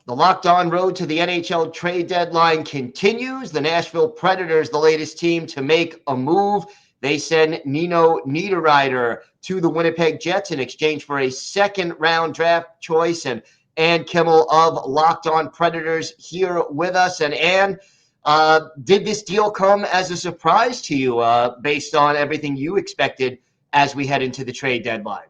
The Locked On road to the NHL Trade Deadline continues. The Nashville Predators, the latest team to make a move. They send Nino Niederreiter to the Winnipeg Jets in exchange for a second-round draft choice. And Ann Kimmel of Locked On Predators here with us. And Ann, did this deal come as a surprise to you based on everything you expected as we head into the trade deadline?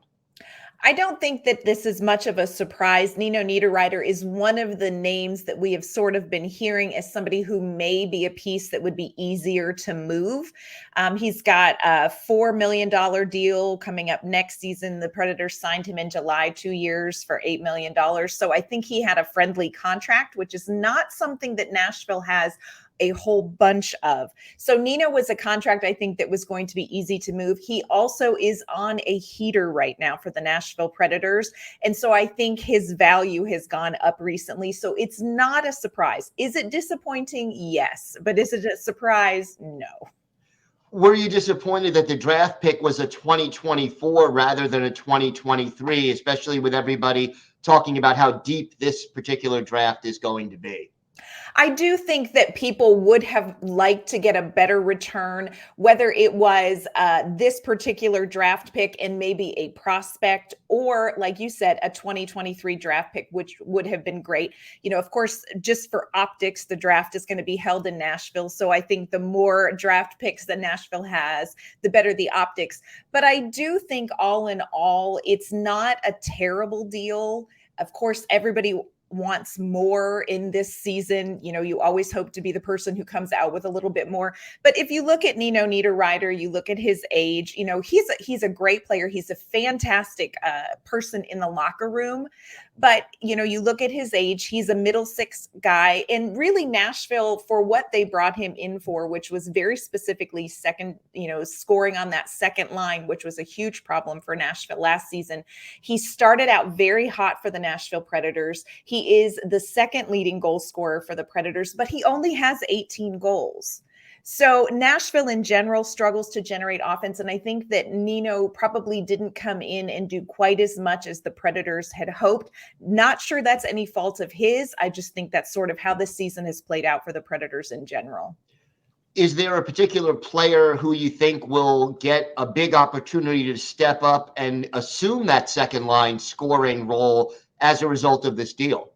I don't think that this is much of a surprise. Nino Niederreiter is one of the names that we have sort of been hearing as somebody who may be a piece that would be easier to move. He's got a $4 million deal coming up next season. The Predators signed him in July, 2 years for $8 million. So I think he had a friendly contract, which is not something that Nashville has a whole bunch of. So Nino was a contract I think that was going to be easy to move. He also is on a heater right now for the Nashville Predators. And so I think his value has gone up recently. So it's not a surprise. Is it disappointing? Yes. But is it a surprise? No. Were you disappointed that the draft pick was a 2024 rather than a 2023, especially with everybody talking about how deep this particular draft is going to be? I do think that people would have liked to get a better return, whether it was this particular draft pick and maybe a prospect, or like you said, a 2023 draft pick, which would have been great. You know, of course, just for optics, the draft is going to be held in Nashville. So I think the more draft picks that Nashville has, the better the optics. But I do think all in all, it's not a terrible deal. Of course, everybody wants more in this season. You know, you always hope to be the person who comes out with a little bit more. But if you look at Nino Niederreiter, you look at his age, you know, he's a great player. He's a fantastic person in the locker room. But, you know, you look at his age, he's a middle six guy. And really Nashville, for what they brought him in for, which was very specifically second, you know, scoring on that second line, which was a huge problem for Nashville last season. He started out very hot for the Nashville Predators. He is the second leading goal scorer for the Predators, but he only has 18 goals. So Nashville in general struggles to generate offense. And I think that Nino probably didn't come in and do quite as much as the Predators had hoped. Not sure that's any fault of his. I just think that's sort of how this season has played out for the Predators in general. Is there a particular player who you think will get a big opportunity to step up and assume that second line scoring role as a result of this deal?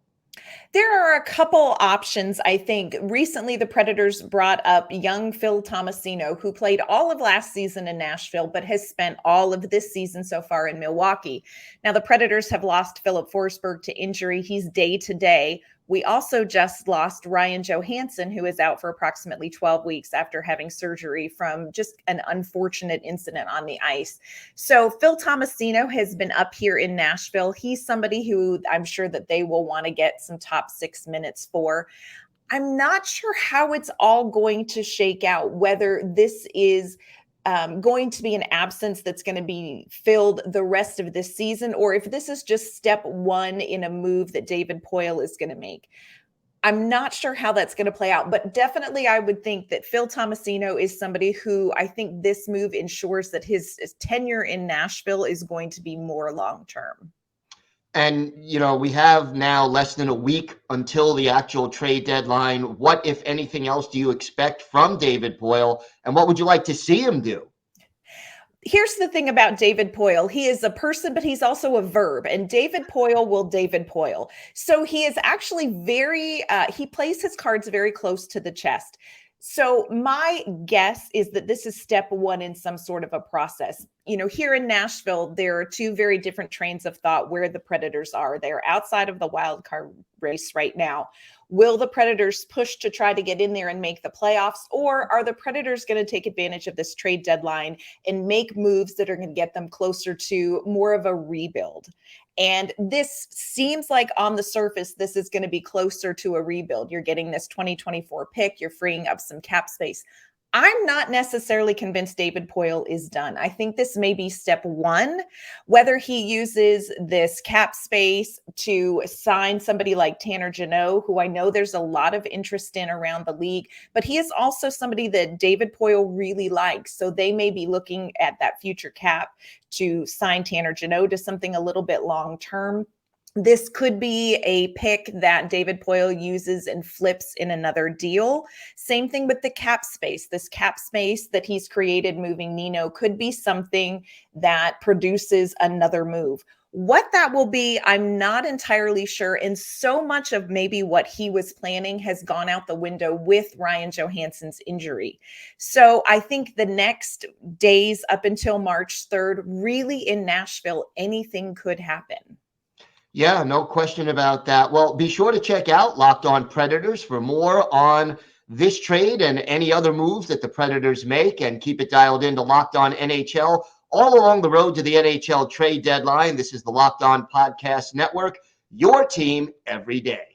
There are a couple options, I think. Recently, the Predators brought up young Phil Tomasino, who played all of last season in Nashville, but has spent all of this season so far in Milwaukee. Now, the Predators have lost Philip Forsberg to injury. He's day-to-day. We also just lost Ryan Johansson, who is out for approximately 12 weeks after having surgery from just an unfortunate incident on the ice. So Phil Tomasino has been up here in Nashville. He's somebody who I'm sure that they will want to get some top 6 minutes for. I'm not sure how it's all going to shake out, whether this is going to be an absence that's going to be filled the rest of this season, or if this is just step one in a move that David Poile is going to make. I'm not sure how that's going to play out, but definitely I would think that Phil Tomasino is somebody who I think this move ensures that his tenure in Nashville is going to be more long-term. And, you know, we have now less than a week until the actual trade deadline. What, if anything else, do you expect from David Poile, and what would you like to see him do? Here's the thing about David Poile. He is a person, but he's also a verb. And David Poile will David Poile. So he is actually he plays his cards very close to the chest. So my guess is that this is step one in some sort of a process. You know, here in Nashville, there are two very different trains of thought where the Predators are. They're outside of the wild card race right now. Will the Predators push to try to get in there and make the playoffs, or are the Predators going to take advantage of this trade deadline and make moves that are going to get them closer to more of a rebuild? And this seems like on the surface, this is going to be closer to a rebuild. You're getting this 2024 pick. You're freeing up some cap space. I'm not necessarily convinced David Poile is done. I think this may be step one, whether he uses this cap space to sign somebody like Tanner Jeannot, who I know there's a lot of interest in around the league, but he is also somebody that David Poile really likes. So they may be looking at that future cap to sign Tanner Jeannot to something a little bit long-term. This could be a pick that David Poile uses and flips in another deal. Same thing with the cap space. This cap space that he's created moving Nino could be something that produces another move. What that will be, I'm not entirely sure. And so much of maybe what he was planning has gone out the window with Ryan Johansson's injury. So I think the next days up until March 3rd, really in Nashville, anything could happen. Yeah, no question about that. Well, be sure to check out Locked On Predators for more on this trade and any other moves that the Predators make, and keep it dialed into Locked On NHL all along the road to the NHL trade deadline. This is the Locked On Podcast Network, your team every day.